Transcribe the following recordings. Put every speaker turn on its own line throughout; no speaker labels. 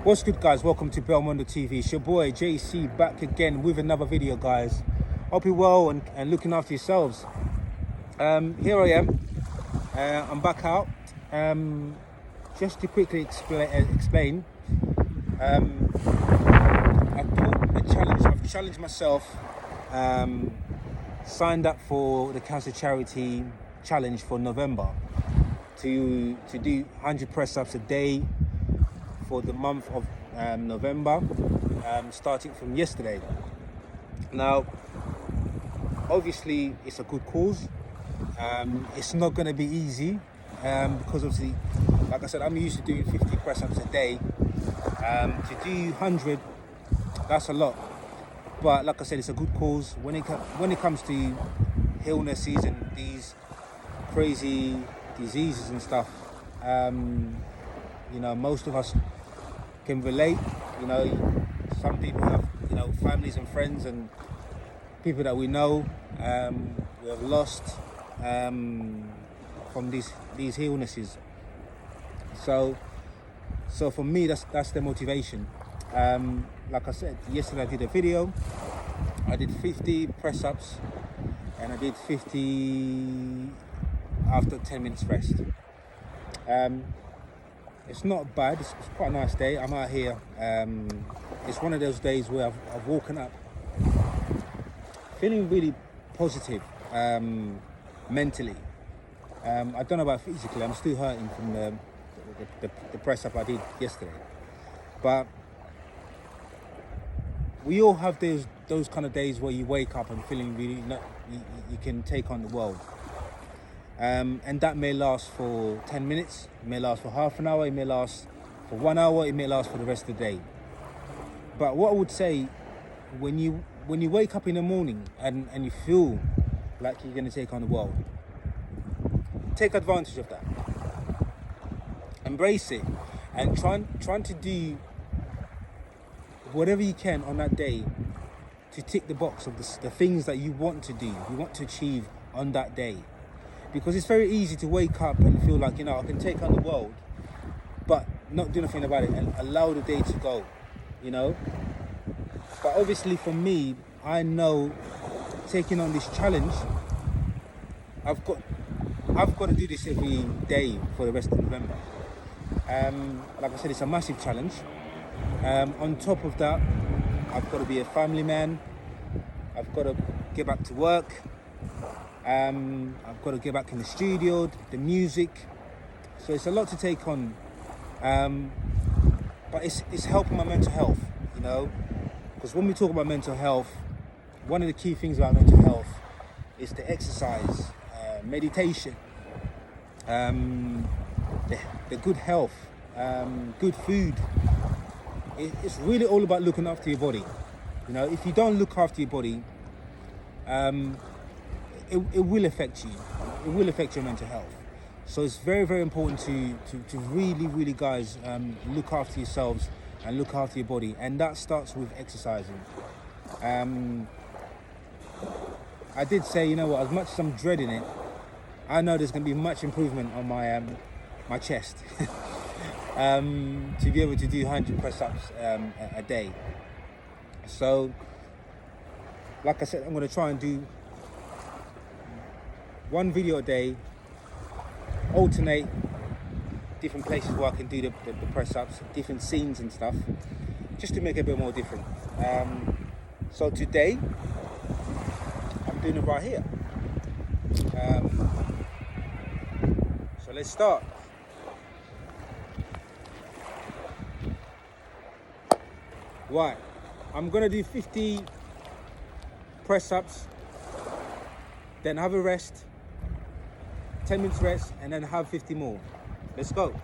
What's good, guys? Welcome to Belmondo TV. It's your boy JC back again with another video, guys. Hope you're well and looking after yourselves. Here I am. I'm back out. Just to quickly explain. I've put a challenge. I've challenged myself. Signed up for the Cancer Charity Challenge for November to do 100 press-ups a day for the month of November, starting from yesterday. Now, obviously, it's a good cause. It's not going to be easy because obviously, like I said, I'm used to doing 50 press-ups a day. To do 100, that's a lot. But like I said, it's a good cause. When it comes to illnesses and these crazy diseases and stuff, most of us can relate. Some people have families and friends and people that we know we have lost from these illnesses. So for me, that's the motivation. Like I said, yesterday I did a video. I did 50 press-ups and I did 50 after 10 minutes rest. It's not bad. It's quite a nice day. I'm out here. It's one of those days where I've woken up feeling really positive mentally. I don't know about physically. I'm still hurting from the press up I did yesterday. But we all have those kind of days where you wake up and feeling really you can take on the world. And that may last for 10 minutes, it may last for half an hour, it may last for 1 hour, it may last for the rest of the day. But what I would say, when you wake up in the morning and you feel like you're going to take on the world, take advantage of that. Embrace it and trying to do whatever you can on that day to tick the box of the things that you want to do, you want to achieve on that day. Because it's very easy to wake up and feel like, I can take on the world, but not do nothing about it and allow the day to go, But obviously for me, I know taking on this challenge, I've got to do this every day for the rest of November. Like I said, it's a massive challenge. On top of that, I've got to be a family man. I've got to get back to work. I've got to get back in the studio, the music. So it's a lot to take on. But it's helping my mental health, Because when we talk about mental health, one of the key things about mental health is the exercise, meditation, the good health, good food. It's really all about looking after your body. If you don't look after your body, it will affect you. It will affect your mental health. So it's very, very important to really, really, guys, look after yourselves and look after your body. And that starts with exercising. I did say, as much as I'm dreading it, I know there's going to be much improvement on my chest to be able to do 100 press-ups a day. So, like I said, I'm going to try and do one video a day, alternate different places where I can do the press-ups, different scenes and stuff, just to make it a bit more different. So today, I'm doing it right here. So let's start. Right, I'm gonna do 50 press-ups, then have a rest, 10 minutes rest, and then have 50 more. Let's go.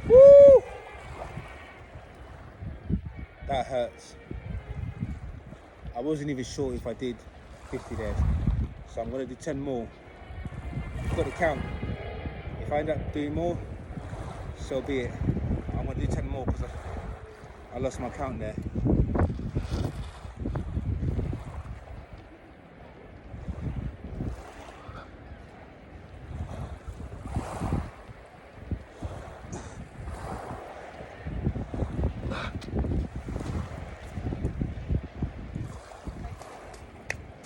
Woo! That hurts. I wasn't even sure if I did 50 there. So I'm gonna do 10 more. I've got to count. If I end up doing more, so be it. I'm gonna do 10 more because I lost my count there.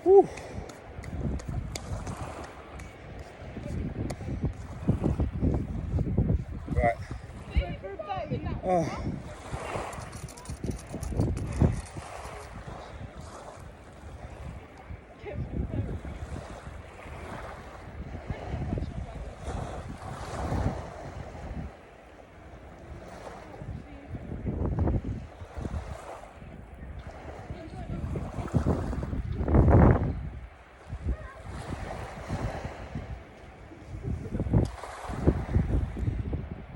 Whew. Right. Oh.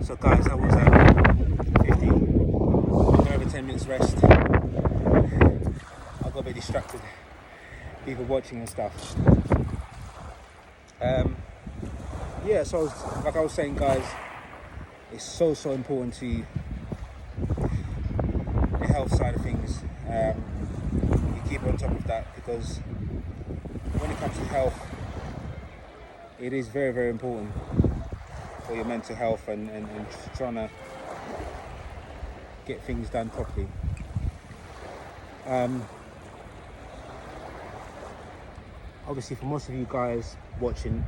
So guys, that was 50. I'm gonna have a 10 minutes rest. I got a bit distracted, people watching and stuff. Yeah, so like I was saying, guys, it's so important to the health side of things. You keep on top of that, because when it comes to health, it is very important for your mental health and trying to get things done properly. Obviously, for most of you guys watching,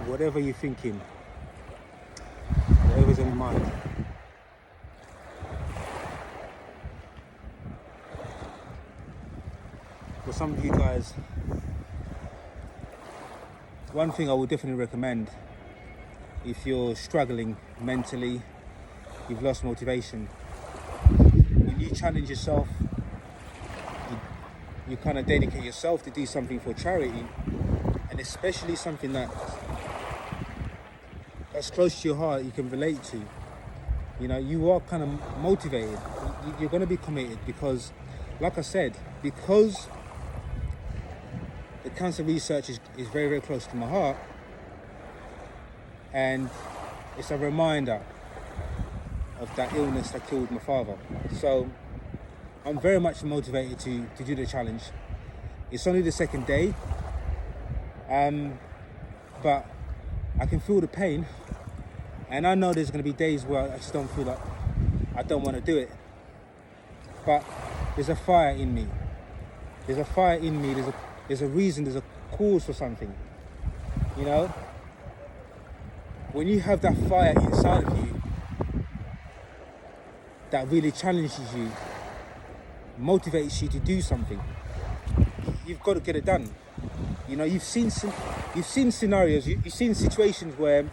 whatever you're thinking, whatever's in your mind, for some of you guys, one thing I would definitely recommend, if you're struggling mentally, you've lost motivation, when you challenge yourself, you kind of dedicate yourself to do something for charity, and especially something that's close to your heart, you can relate to. You know, you are kind of motivated. You're going to be committed because, like I said, because the cancer research is very close to my heart, and it's a reminder of that illness that killed my father. So I'm very much motivated to do the challenge. It's only the second day, but I can feel the pain, and I know there's going to be days where I just don't feel like I don't want to do it. But there's a fire in me. There's a fire in me. There's a reason. There's a cause for something. You know, when you have that fire inside of you that really challenges you, motivates you to do something, you've got to get it done. You know, you've seen scenarios, you've seen situations where,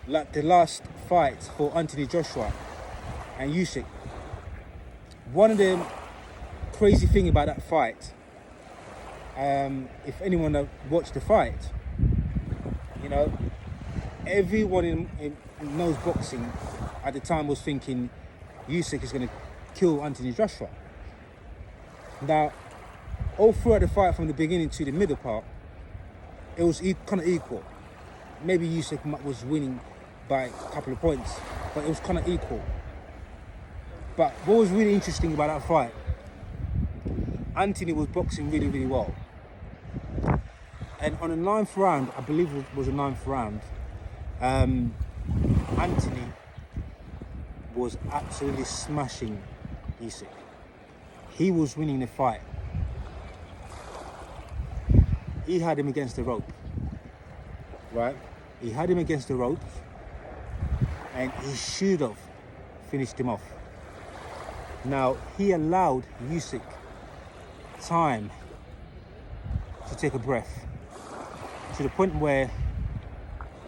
like the last fight for Anthony Joshua and Usyk, one of the crazy thing about that fight, if anyone watched the fight, you know, everyone in knows boxing at the time was thinking Usyk is going to kill Anthony Joshua. Now, all throughout the fight, from the beginning to the middle part, it was kind of equal. Maybe Usyk was winning by a couple of points, but it was kind of equal. But what was really interesting about that fight, Anthony was boxing really well. And on the 9th round, I believe it was the 9th round, Anthony was absolutely smashing Usyk. He was winning the fight. He had him against the rope, right? He had him against the rope, and he should have finished him off. Now, he allowed Usyk time to take a breath, to the point where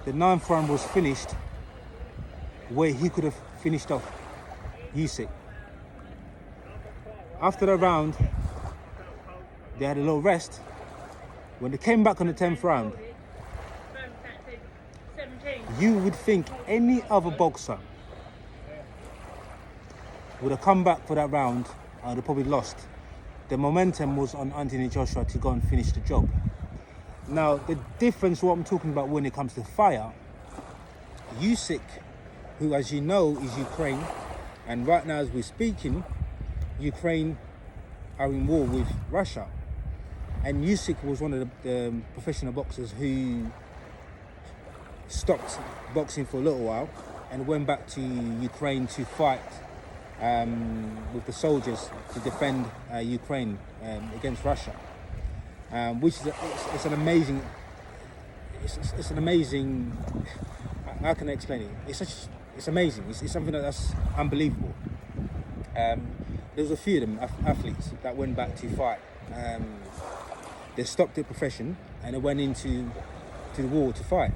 the 9th round was finished, where he could have finished off Usyk. After the round, they had a little rest. When they came back on the 10th round, you would think any other boxer would have come back for that round and they probably lost. The momentum was on Anthony Joshua to go and finish the job. Now, the difference, what I'm talking about when it comes to fire, Usyk, who, as you know, is Ukraine, and right now as we're speaking, Ukraine are in war with Russia. And Usyk was one of the professional boxers who stopped boxing for a little while and went back to Ukraine to fight with the soldiers to defend Ukraine against Russia, which is it's an amazing. It's an amazing. How can I explain it? It's amazing. It's something that's unbelievable. There was a few of them athletes that went back to fight. They stopped their profession and they went into the war to fight.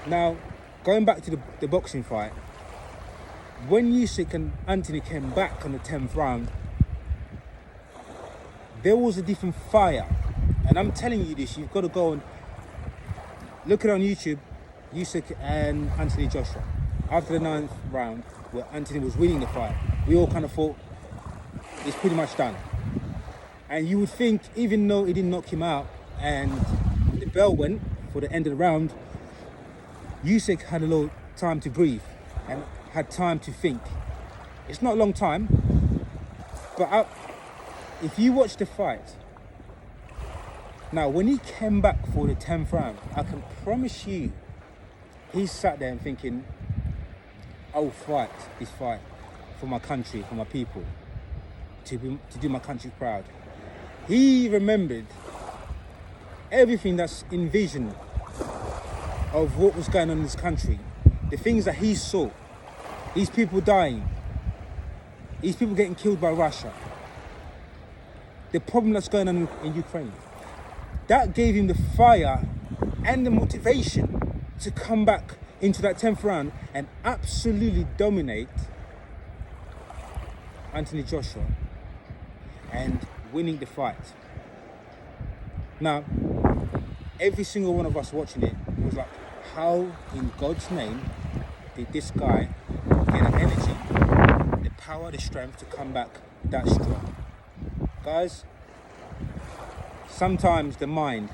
Now, going back to the boxing fight, when Usyk and Anthony came back on the 10th round, there was a different fire. And I'm telling you this, you've got to go and look it on YouTube, Usyk and Anthony Joshua. After the 9th round, where Anthony was winning the fight, we all kind of thought, it's pretty much done. And you would think, even though he didn't knock him out and the bell went for the end of the round, Usyk had a little time to breathe and had time to think. It's not a long time, but if you watch the fight, now when he came back for the 10th round, I can promise you, he sat there and thinking, I'll fight this fight for my country, for my people, to do my country proud. He remembered everything that's in vision of what was going on in this country, the things that he saw, these people dying, these people getting killed by Russia, the problem that's going on in Ukraine. That gave him the fire and the motivation to come back into that 10th round and absolutely dominate Anthony Joshua and winning the fight. Now, every single one of us watching it was like, how in God's name did this guy get the energy, the power, the strength to come back that strong? Guys, sometimes the mind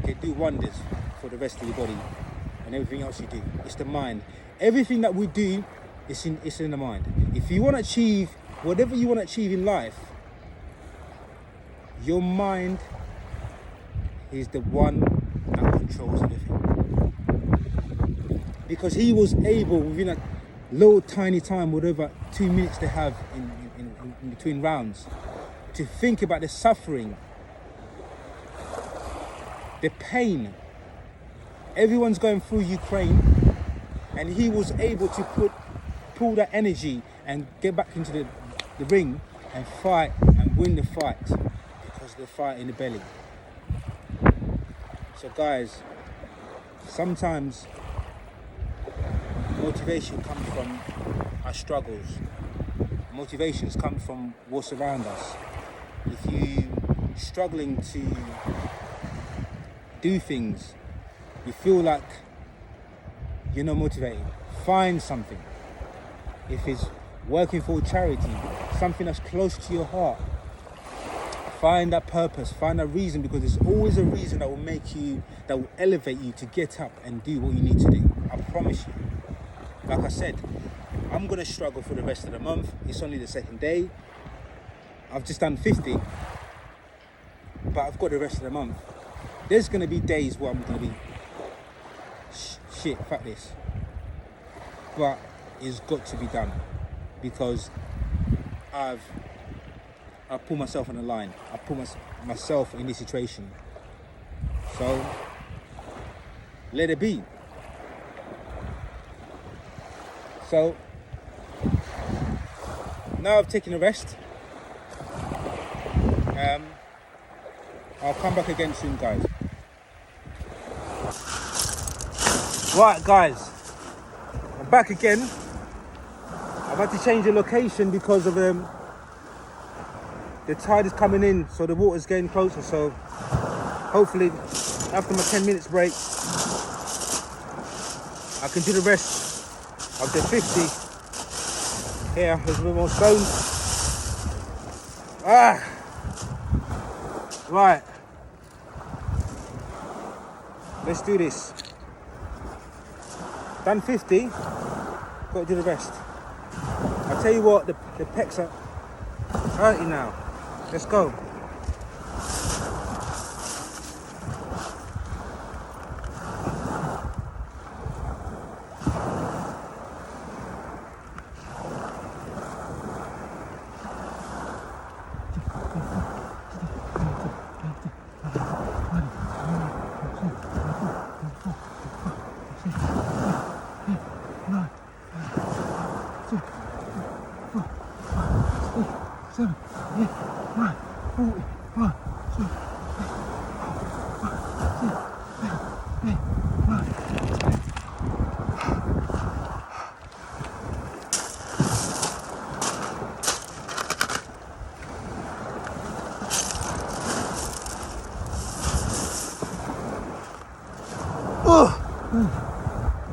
can do wonders for the rest of your body and everything else you do. It's the mind. Everything that we do is in the mind. If you want to achieve whatever you want to achieve in life, your mind is the one that controls everything. Because he was able, within a little tiny time, whatever 2 minutes they have in between rounds, to think about the suffering, the pain. Everyone's going through Ukraine, and he was able to pull that energy and get back into the ring and fight and win the fight because of the fire in the belly. So guys, sometimes motivation comes from our struggles. Motivations come from what's around us. If you're struggling to do things, you feel like you're not motivated, find something. If it's working for a charity, something that's close to your heart, find that purpose, find that reason, because there's always a reason that will elevate you to get up and do what you need to do. I promise you. Like I said, I'm going to struggle for the rest of the month. It's only the second day. I've just done 50, but I've got the rest of the month. There's going to be days where I'm going to be, shit, fuck this. But it's got to be done because I put myself on the line. I put myself in this situation. So, let it be. So, now I've taken a rest. I'll come back again soon, guys. Right, guys. I'm back again. I've had to change the location because of the tide is coming in, so the water's getting closer. So hopefully, after my 10 minutes break, I can do the rest of the 50. Here, there's a bit more stones. Right. Let's do this. Done 50. Got to do the rest. I'll tell you what, the pecs are hurting now. Let's go.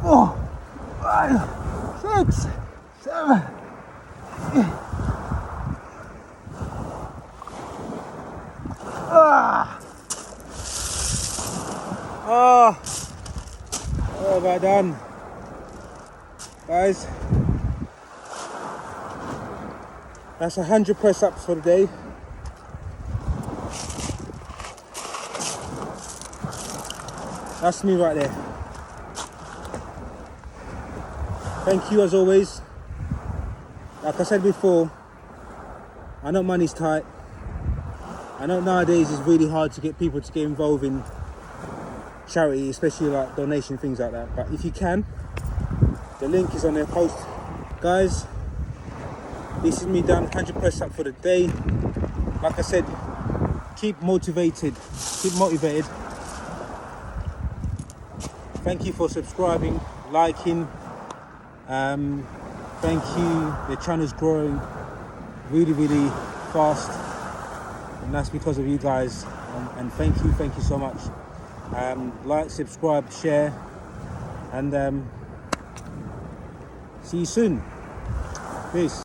Four, 5, 6, 7, 8. What have I done? Guys, that's 100 press ups for the day. That's me right there. Thank you as always. Like I said before, I know money's tight. I know nowadays it's really hard to get people to get involved in charity, especially like donation, things like that. But if you can, the link is on their post. Guys, this is me done, 100 press up for the day. Like I said, keep motivated. Thank you for subscribing, liking. Thank you. The channel's growing really fast, and that's because of you guys. And thank you so much. Like, subscribe, share, and see you soon. Peace.